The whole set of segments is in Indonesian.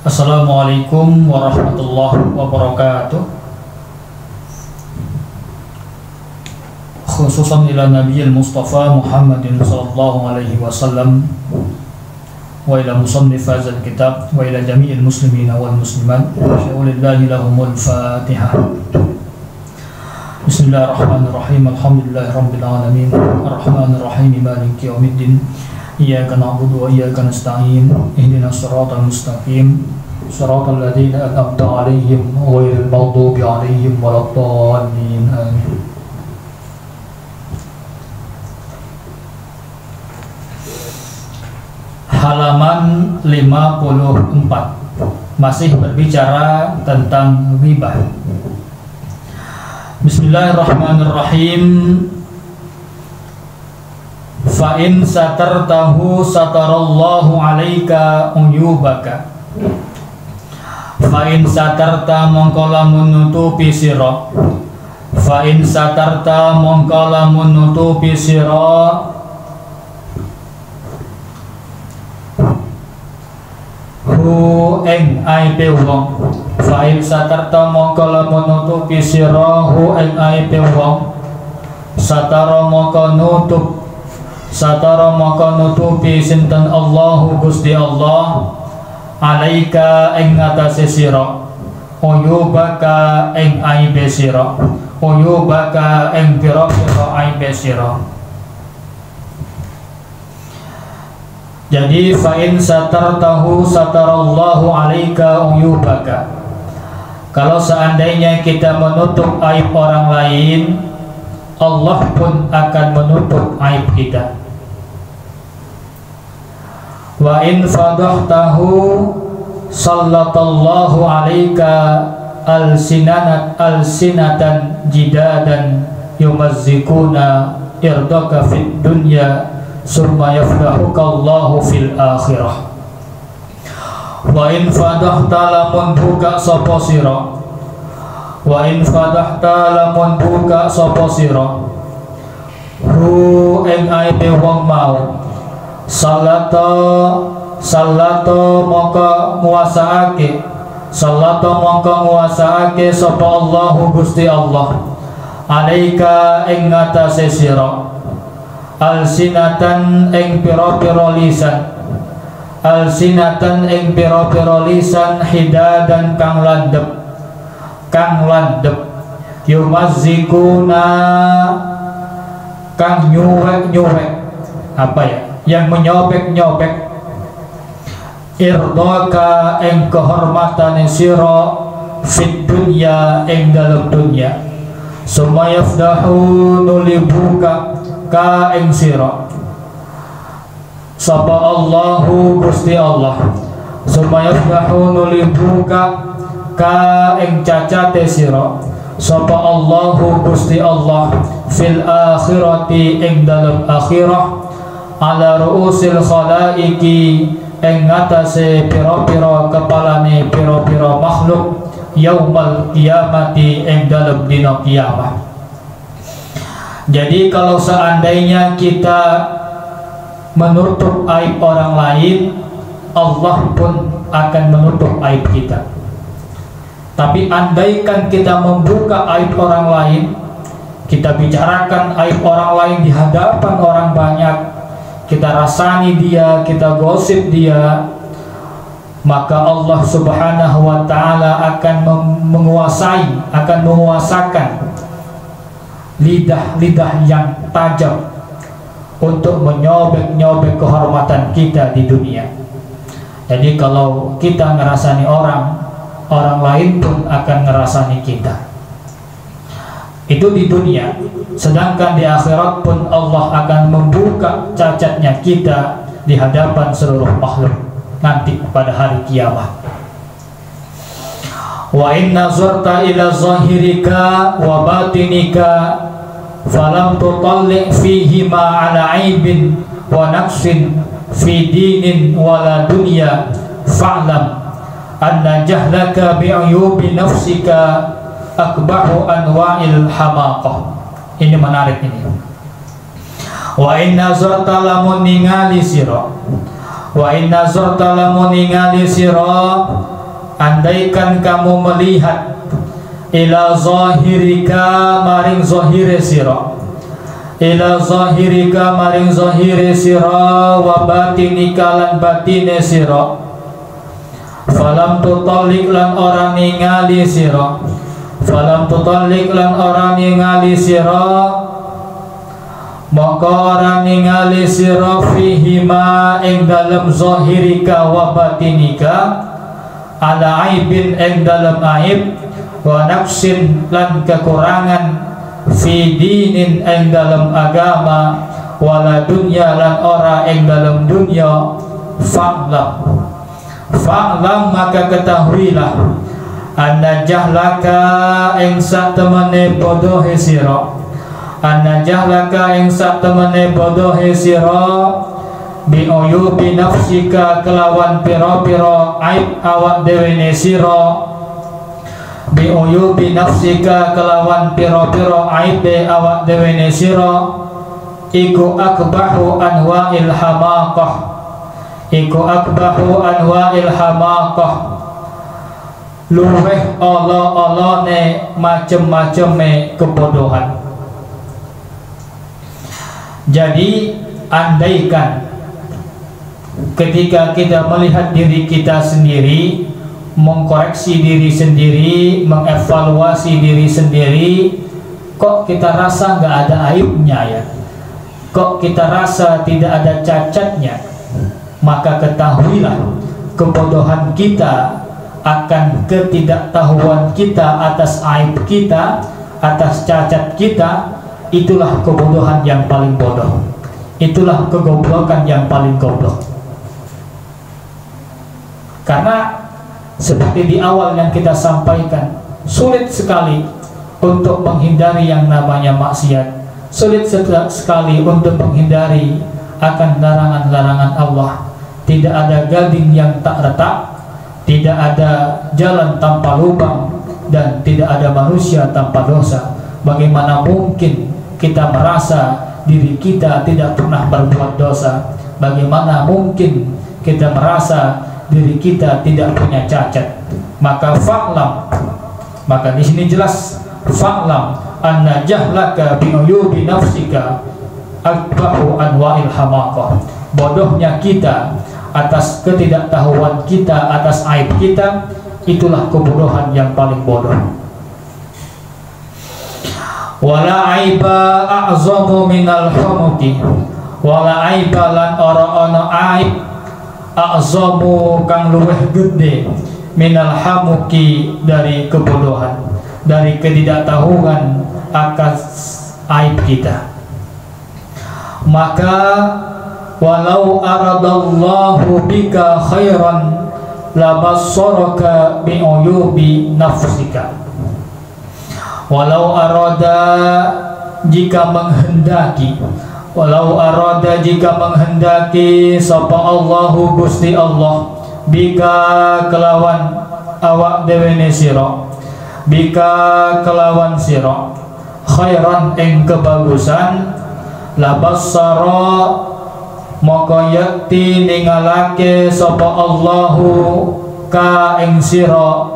Assalamualaikum warahmatullahi wabarakatuh. Khususan ila Nabiyil Mustafa Muhammadin sallallahu alaihi wasallam wa ila musannif hadzal kitab wa ila jami'il muslimin wal muslimat. Syaulillahi lahumul Fatihah. Bismillahirrahmanirrahim. Alhamdulillahirabbil alamin. Arrahmanir rahim. Maliki yaumiddin. Iyyaka na'budu wa iyyaka nasta'in. Ihdinas siratal mustaqim. Siratal ladzina an'amta 'alaihim ghairil maghdubi 'alaihim waladdallin. Amin. Halaman 54 masih berbicara tentang ghibah. Bismillahirrahmanirrahim. Fa in satartahu satarallahu 'alaika uyubaka. Fa in satarta mongko lamun nutupi sira. Fa in satarta mongko lamun nutupi sira. Hu ing aibe wong. Fa in satarta mongko lamun nutupi sira hu ing aibe wong. Satara mongko nutup. Satara maka nutupi sinten Allahu Gusti Allah alaika ing ngatasi sira uyubaka ing aibe sira uyubaka ing pira-pira aibe sira. Jadi fa in satartahu satarallahu alaika uyubaka. Kalau seandainya kita menutup aib orang lain, Allah pun akan menutup aib kita. Wa in fadahtahu sallatallahu alaika alsinatan jidadan yumazzikuna irdaka fid dunya summa yafdahukallahu fil akhirah. Wa in fadahta lamun buka sapa sira. Wa in fadahta lamun buka sapa sira hu ing aibe wong mau. Salato mongko nguasaake. Salato mongko nguasaake sapa Allahu Gusti Allah alaika ing ngatasé sira alsinatan ing pira-pira lisan. Alsinatan ing pira-pira lisan hidadan kang landep yumazzikuna kang nyuwek apa ya, yang menyobek-nyobek irdaka ing kehormatan sira fid dunya ing dalam dunya sumayafdahu nulibuka ka ing sira sapa Allahu Gusti Allah sumayafdahu nulibuka ka ing cacate sira sapa Allahu Gusti Allah fil akhirati ing dalam akhirah ala ru'usil khalaiki ing ngatasé pira-pira kepalane pira-pira makhluk yaumal qiyamati ing dalam dina kiamat. Jadi kalau seandainya kita menutup aib orang lain, Allah pun akan menutup aib kita. Tapi andaikan kita membuka aib orang lain, kita bicarakan aib orang lain di hadapan orang banyak, kita rasani dia, kita gosip dia, maka Allah Subhanahu wa ta'ala akan menguasakan lidah-lidah yang tajam untuk menyobek-nyobek kehormatan kita di dunia. Jadi kalau kita ngerasani orang lain pun akan ngerasani kita. Itu di dunia. Sedangkan di akhirat pun Allah akan membuka cacatnya kita di hadapan seluruh makhluk nanti pada hari kiamat. Wa in nazarta ila zahirika wa batinika falam tutalli fihi ma ala aibin wa naqsin fi dinin wala dunya fa'lam anna jahlaka bi'uyubi nafsika akbahu anwa'il hamaqah. Ini menarik ini. Wa inna zarta lamun ningali sira. Wa inna zarta lamun ningali sira andaikan kamu melihat ila zahirika maring zahire sira, ila zahirika maring zahire sira wa batinika lan batine sira, falam tutallik lan ora ningali sira, falam tutallik lan ora ningali sira, maka ora ningali sira fihima ing dalem zahirika wa batinika ala aibin ing dalem aib, wa nafsin lan kekurangan fi dinin ing dalem agama, wala dunya lan ora ing dalem dunya. Fa'lam maka ketahuilah anna jahlaka ing satemene bodohe sira, anna jahlaka ing satemene bodohe sira bi uyubi nafsika kelawan pira-pira aib awak dhewe sira, bi uyubi nafsika kelawan pira-pira aibe awak dhewe sira, iku akbahu anwa'il hamaqah, iku akbahu anwa'il hamaqah, luweh ala-alane macem-maceme kebodohan. Jadi andaikan ketika kita melihat diri kita sendiri, mengkoreksi diri sendiri, mengevaluasi diri sendiri, kok kita rasa nggak ada aibnya ya, kok kita rasa tidak ada cacatnya, maka ketahuilah kebodohan kita akan ketidaktahuan kita atas aib kita, atas cacat kita. Itulah kebodohan yang paling bodoh, itulah kegoblokan yang paling goblok. Karena seperti di awal yang kita sampaikan, sulit sekali untuk menghindari yang namanya maksiat, sulit sekali untuk menghindari akan larangan-larangan Allah. Tidak ada gading yang tak retak, tidak ada jalan tanpa lubang, dan tidak ada manusia tanpa dosa. Bagaimana mungkin kita merasa diri kita tidak pernah berbuat dosa? Bagaimana mungkin kita merasa diri kita tidak punya cacat? Maka fa'lam, maka di sini jelas fa'lam anna jahlaka bi uyubi nafsika akbahu anwa'il hamaqah. Bodohnya kita atas ketidaktahuan kita atas aib kita, itulah kebodohan yang paling bodoh. Wala aiba a'zamu minal humuki, wala aiba lan ora ana aib a'zamu kang luweh gede minal hamuki dari kebodohan, dari ketidaktahuan akan aib kita. Maka walau aradallahu bika khairan labassaraka bi uyubi nafsika. Walau arada jika menghendaki, walau arada jika menghendaki sapa Allahu Gusti Allah bika kelawan awak dewe sira, bika kelawan sira khairan ing kebagusan, labassara maka yakti ningalake sapa Allahu ka ing sira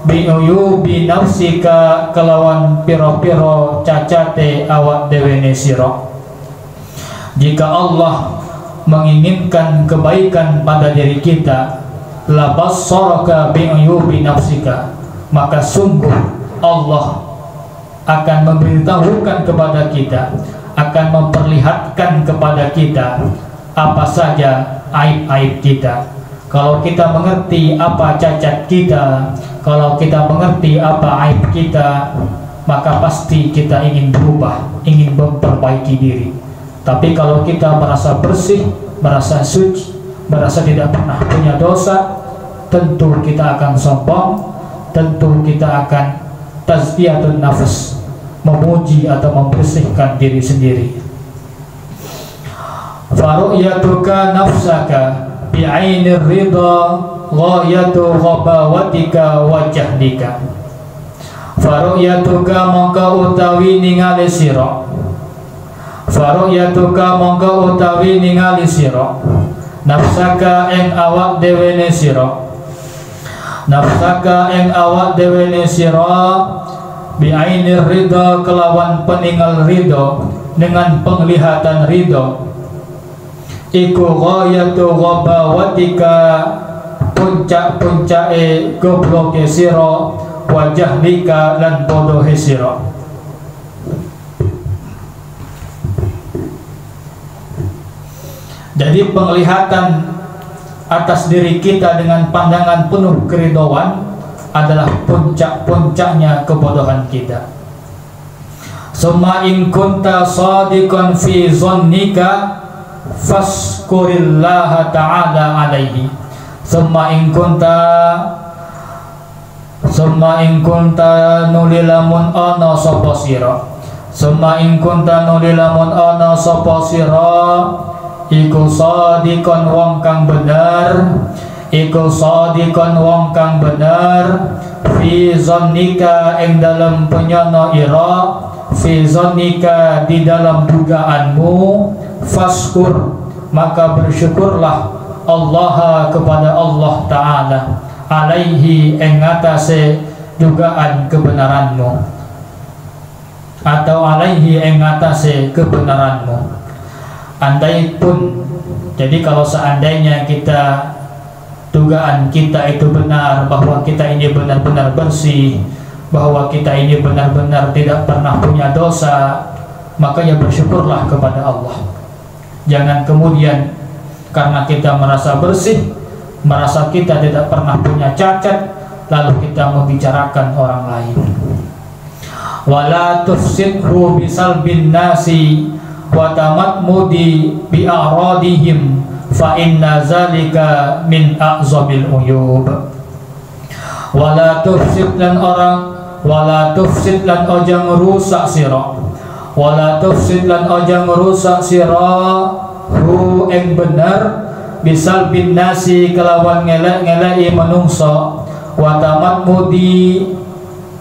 bi uyubi nafsika kelawan piro-piro cacate awak dewe sira. Jika Allah menginginkan kebaikan pada diri kita, labassaraka bi uyubi nafsika, maka sungguh Allah akan memberitahukan kepada kita, akan memperlihatkan kepada kita apa saja aib-aib kita. Kalau kita mengerti apa cacat kita, kalau kita mengerti apa aib kita, maka pasti kita ingin berubah, ingin memperbaiki diri. Tapi kalau kita merasa bersih, merasa suci, merasa tidak pernah punya dosa, tentu kita akan sombong, tentu kita akan tazkiyatun nafs, memuji atau membersihkan diri sendiri. Faru'yatuka nafsaka bi'ainir ridha ghayatu ghabawatika wa jahdika. Faru'yatuka mongko utawi ningali sira, faru'yatuka mongko utawi ningali sira nafsaka ing awak dhewe sira, nafsaka ing awak dhewe ne sira bi'ainir ridha kelawan peningal ridho, dengan penglihatan ridho, iku ghayatu ghabawatika puncak-puncake gobloke sira wajah lika lan bodohe sira. Jadi penglihatan atas diri kita dengan pandangan penuh keridhaan adalah puncak-puncaknya kebodohan kita. Summa in kunta shadiqan fi dhannika faskurillaha ta'ala alaihi. Summa in kunta nulilamun ana sapa sira. Summa in kunta nulilamun ana sapa sira iku shadiqan wong kang bener, iku shadiqan wong kang bener fi zannika ing dalam penyono ira, fi zannika di dalam dugaanmu, faskur maka bersyukurlah Allah kepada Allah Ta'ala alaihi ing atase dugaan kebenaranmu, atau alaihi ing atase kebenaranmu. Andai pun, jadi kalau seandainya kita dugaan kita itu benar, bahwa kita ini benar-benar bersih, bahwa kita ini benar-benar tidak pernah punya dosa, maka ya bersyukurlah kepada Allah. Jangan kemudian karena kita merasa bersih, merasa kita tidak pernah punya cacat, lalu kita membicarakan orang lain. Wala tufsidhu bisalbin nasi wa tamatmudi bi a'radihim fa inna zalika min a'zamil uyub. Wala tufsid lan ojang rusak sira, wala tufsid lan ojang rusak sira hu ing bener bisal bin nasi kelawan ngelek-ngeleki manungsa, wa tamatmudi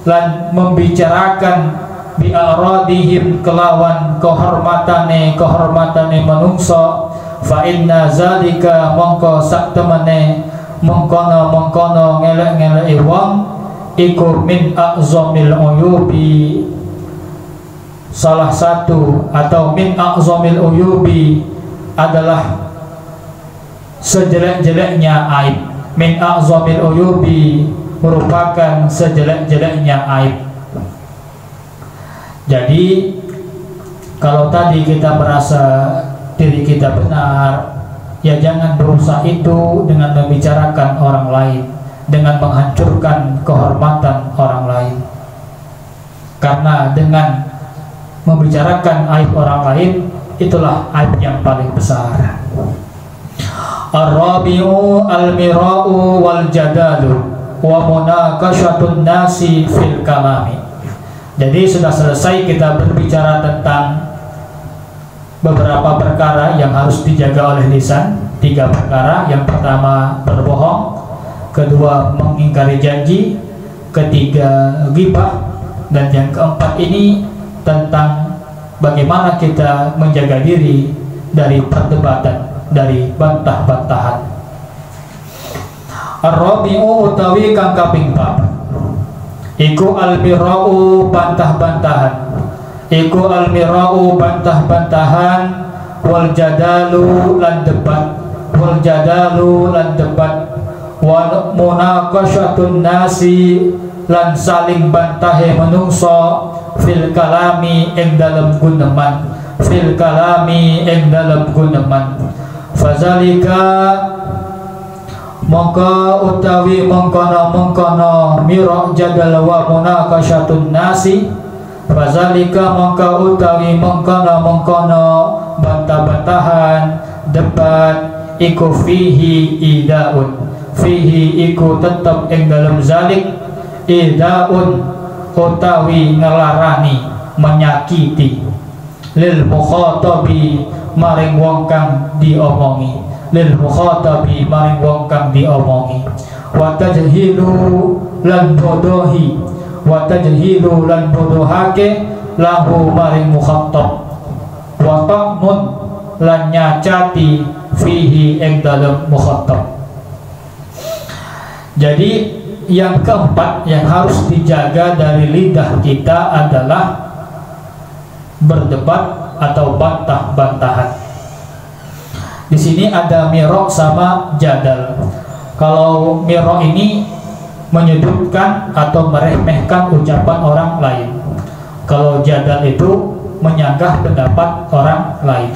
lan membicarakan bi a'radihim kelawan kehormatane manungsa, fa inna zalika mongko sak temene mengkono ngelek-ngeleki wong iku min a'zamil uyubi, salah satu atau min a'zamil uyubi adalah sejelek-jeleknya aib. Min a'zamil uyubi merupakan sejelek-jeleknya aib. Jadi kalau tadi kita merasa diri kita benar, ya jangan berusaha itu dengan membicarakan orang lain, dengan menghancurkan kehormatan orang lain. Karena dengan membicarakan aib orang lain, itulah aib yang paling besar. Ar-rabi'u al-mira'u wal jadalu wa munakashatun nasi fil kalami. Jadi sudah selesai kita berbicara tentang beberapa perkara yang harus dijaga oleh lisan. 3 perkara. Yang pertama berbohong, kedua mengingkari janji, ketiga ghibah, dan yang keempat ini tentang bagaimana kita menjaga diri dari perdebatan, dari bantah-bantahan. Ar-rabi'u utawi kang kaping 4 iku al-mira'u bantah-bantahan, iku al-mira'u bantah-bantahan, wal jadalu lan debat, wal jadalu lan debat, wal munaqashatun nasi lan saling bantahe manungsa fil kalami ing dalem guneman, fil kalami ing dalem guneman. Fazalika mongko utawi mengkono miraq jadal wa munaqashatun nasi, fazalika mongko utawi mengkono bantah-bantahan debat iku fihi idaun, fihi iku tetep ing dalam zalik idaun utawi ngelarani, menyakiti, lil mukhatabi maring wong kang diomongi, lil mukhatabi maring wong kang diomongi, wa tajhilu lan bodohi, wa tajhilu lan bodohake lahu maring mukhatab, wa ta'mun lan nyacati fihi ing dalem mukhatab. Jadi yang keempat yang harus dijaga dari lidah kita adalah berdebat atau bantah-bantahan. Di sini ada miro sama jadal. Kalau miro ini menyudutkan atau meremehkan ucapan orang lain. Kalau jadal itu menyanggah pendapat orang lain.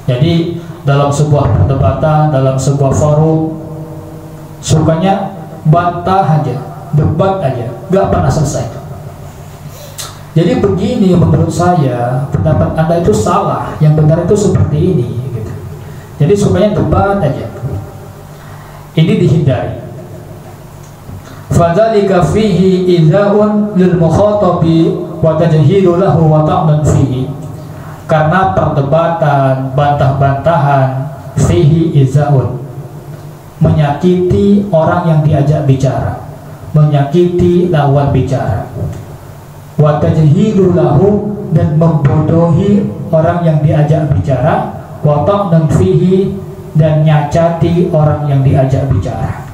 Jadi dalam sebuah perdebatan, dalam sebuah forum, sukanya bantah aja, debat aja, gak pernah selesai. Jadi begini, menurut saya pendapat Anda itu salah, yang benar itu seperti ini gitu. Jadi sukanya debat aja. Ini dihindari. Fadzalika fihi idza'un lil mukhatabi wa tajhilu lahu wa ta'nan fihi. Karena perdebatan, bantah-bantahan fihi idza'un, menyakiti orang yang diajak bicara, menyakiti lawan bicara. Wa tajhilu lahu, dan membodohi orang yang diajak bicara, wa ta'nan fihi, dan nyacati orang yang diajak bicara.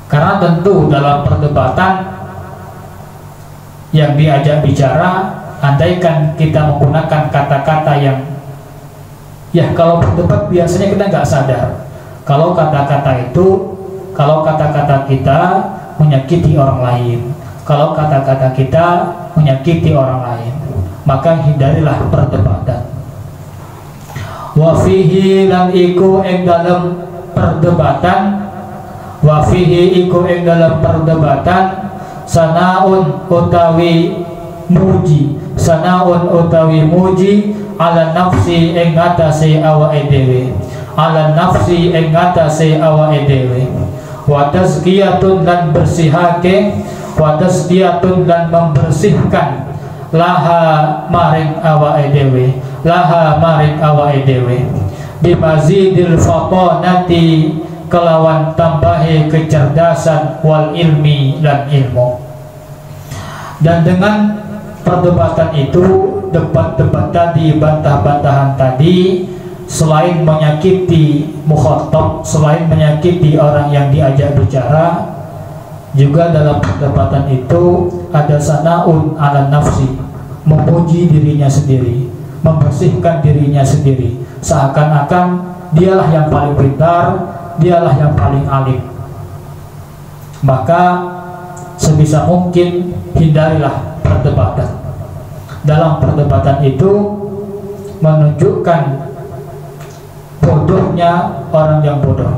Karena tentu dalam perdebatan yang diajak bicara, andaikan kita menggunakan kata-kata yang, ya kalau berdebat biasanya kita nggak sadar kalau kata-kata itu, kalau kata-kata kita menyakiti orang lain, kalau kata-kata kita menyakiti orang lain, maka hindarilah perdebatan. Wa fihi lan iku ing dalam perdebatan, wa fihi iku ing dalam perdebatan, sanaun utawi muji, sanaun utawi muji, ala nafsi ing atase awake dhewe, ala nafsi ing atase awake dhewe, wa tazkiyatun lan bersihake, wa tazkiyatun lan membersihkan, laha maring awake dhewe, laha maring awake dhewe, bimazidil fatanati, kelawan tambahi kecerdasan, wal ilmi dan ilmu. Dan dengan perdebatan itu, debat-debat tadi, bantah-bantahan tadi, selain menyakiti mukhatab, selain menyakiti orang yang diajak bicara, juga dalam perdebatan itu ada sanaun ala nafsi, memuji dirinya sendiri, membersihkan dirinya sendiri, seakan-akan dialah yang paling pintar, dialah yang paling alim. Maka sebisa mungkin hindarilah perdebatan. Dalam perdebatan itu menunjukkan bodohnya orang yang bodoh.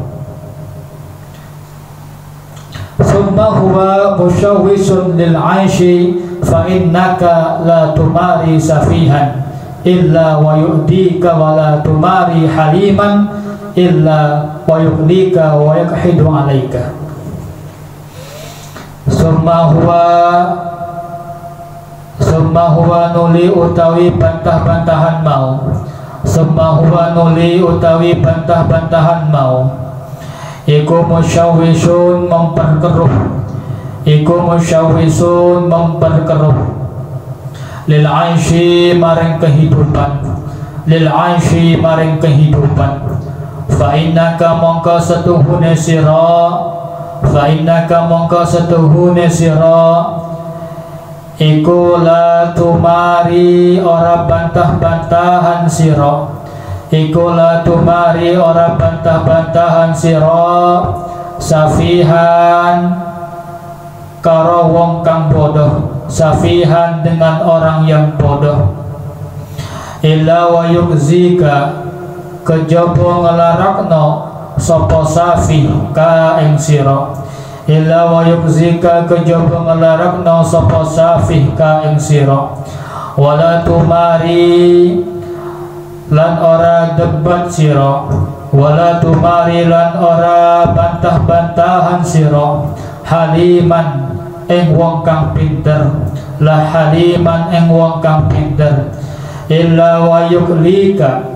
Summa huwa musyawwisun lil 'aishi fa innaka la tumari safihan illa wa yu'dika wa la tumari haliman illa wa yuqlika wa yakhidu alaika. Summa huwa nuli utawi bantah-bantahan mau, summa huwa nuli utawi bantah-bantahan mau, iku musyawwisun memperkeruh, iku musyawwisun memperkeruh, lil 'aishi maring kehidupan, lil 'aishi maring kehidupan. Fa innaka mongko setuhune sira, fa innaka mongko setuhune sira, iku la tumari ora bantah-bantahan sira, iku la tumari ora bantah-bantahan sira, safihan karo wong kang bodoh, safihan dengan orang yang bodoh, illa wa yukzika, kejaba ngelarakno sapa safi ka ing sira, illa wa yukzika, kejaba ngelarakno sapa safi ka ing sira, wala tumari lan ora debat sira, wala tumari lan ora bantah-bantahan sira, haliman ing wong kang pinter, la haliman ing wong kang pinter, illa wa yuklika,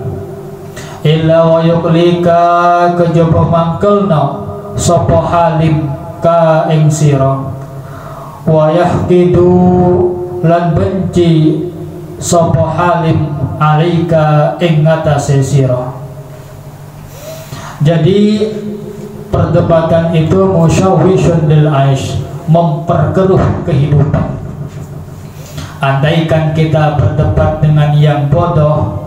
illa wa yuklika, kejaba mangkelno sapa halim ka ing sira, wa yahqidu lan benci sapa halim alika ing atase sira. Jadi perdebatan itu musyawishun lil aish, memperkeruh kehidupan. Andaikan kita berdebat dengan yang bodoh,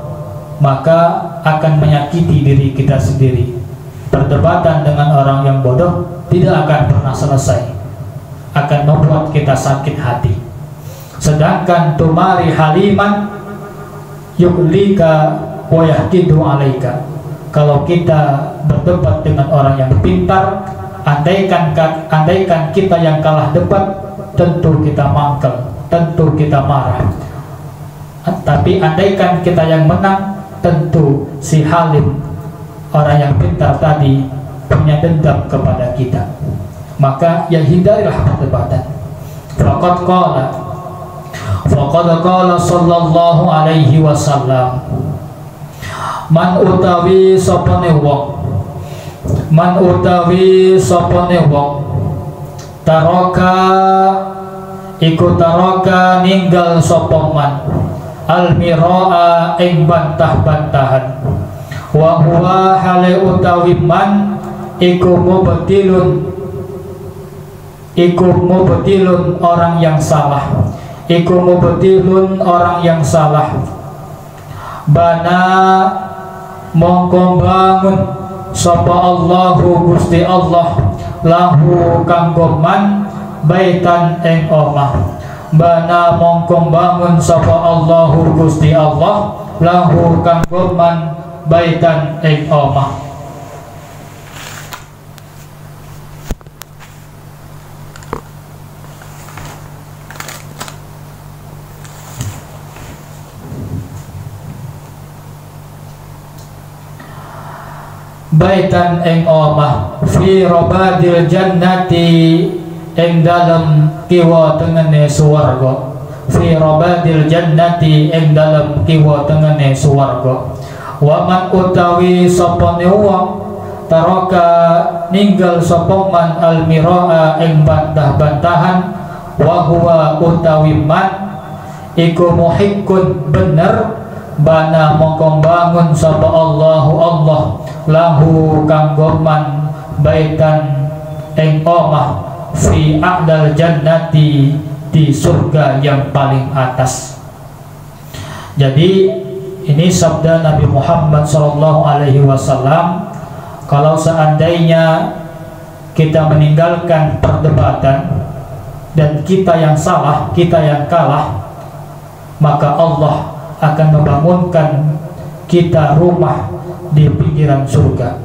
maka akan menyakiti diri kita sendiri. Perdebatan dengan orang yang bodoh tidak akan pernah selesai, akan membuat kita sakit hati. Sedangkan tumari haliman yuklika wa yahkidu alaika, kalau kita berdebat dengan orang yang pintar, andaikan kita yang kalah debat, tentu kita mangkel, tentu kita marah. Tapi andaikan kita yang menang, tentu si halim, orang yang pintar tadi, punya dendam kepada kita. Maka ya hindarilah perdebatan. Faqad qala sallallahu alaihi wasallam, man utawi sopone wong taroka iku taroka ninggal sopoman almiroa ing bantah-bantahan, wa huwa hale utawi man iku mubtilun orang yang salah, bana mongko bangun sapa Allahu Gusti Allah lahu kanggo man baitan ing omah, bana mongko bangun sapa Allahu Gusti Allah lahu kanggo man baitan ing omah. Baitan ing omah fi robadil jannati ing dalem kiwa tengene swarga, fi robadil jannati ing dalem kiwa tengene swarga. Wa man utawi sapane wong taroka ninggal sapa man almiraa ing bantah-bantahan, wa huwa utawi man iku muhikkun bener, bana mongko bangun sapa Allahu Allah lahu kanggo man baitan ing omah fi a'dal jannati, di surga yang paling atas. Jadi ini sabda Nabi Muhammad SAW. Kalau seandainya kita meninggalkan perdebatan dan kita yang salah, kita yang kalah, maka Allah akan membangunkan kita rumah di pinggiran surga.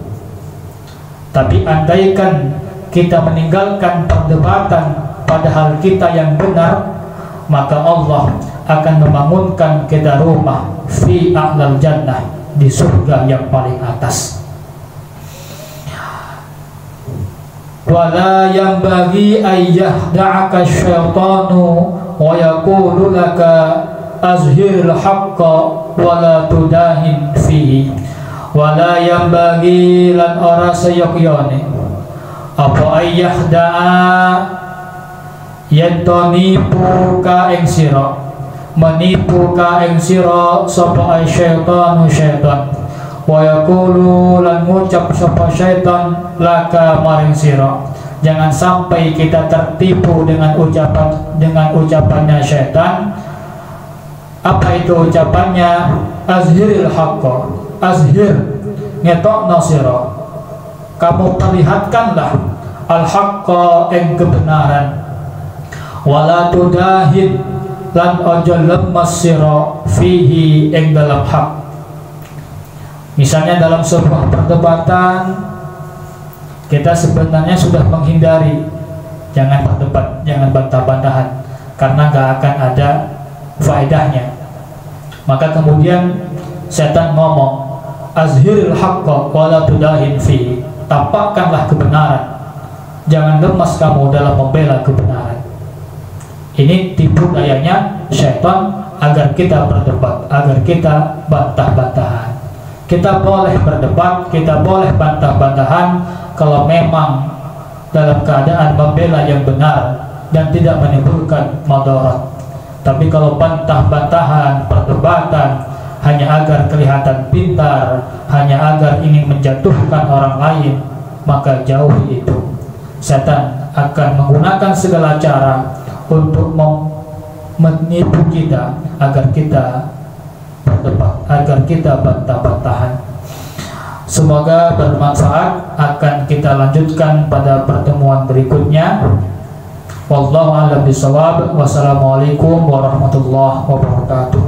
Tapi andaikan kita meninggalkan perdebatan padahal kita yang benar, maka Allah akan membangunkan kita rumah fi a'lal jannah, di surga yang paling atas. Wala yanbaghi ayyahda'aka syaitanu wa yaqulu laka azhiril haqqa wala tudahin fihi. Wala yanbaghi lan ora sayokyone apa ayyahda'a yen to nipu ka ing sira, menipu ka ing sira sapa syaitanu syaitan, wa yaqulu lan ngucap sapa syaitan laka maring sira. Jangan sampai kita tertipu dengan ucapannya syaitan. Apa itu ucapannya? Azhiril haqqa, azhir ngetokno sira, kamu perlihatkanlah al-haqqa ing kebenaran, wala tudahin lan ojo lemes sira fihi ing dalam hak. Misalnya dalam sebuah perdebatan kita sebenarnya sudah menghindari, jangan berdebat, jangan bantah-bantahan, karena gak akan ada faedahnya. Maka kemudian setan ngomong azhiril haqqa wala tudahin fihi, tampakkanlah kebenaran, jangan lemas kamu dalam membela kebenaran. Ini tipu dayanya syaitan agar kita berdebat, agar kita bantah-bantahan. Kita boleh berdebat, kita boleh bantah-bantahan kalau memang dalam keadaan membela yang benar dan tidak menimbulkan madarat. Tapi kalau bantah-bantahan, perdebatan hanya agar kelihatan pintar, hanya agar ingin menjatuhkan orang lain, maka jauhi itu. Setan akan menggunakan segala cara untuk menipu kita agar kita berdebat, agar kita bantah-bantahan. Semoga bermanfaat. Akan kita lanjutkan pada pertemuan berikutnya. Wallahu a'lam bishawab. Wassalamualaikum warahmatullahi wabarakatuh.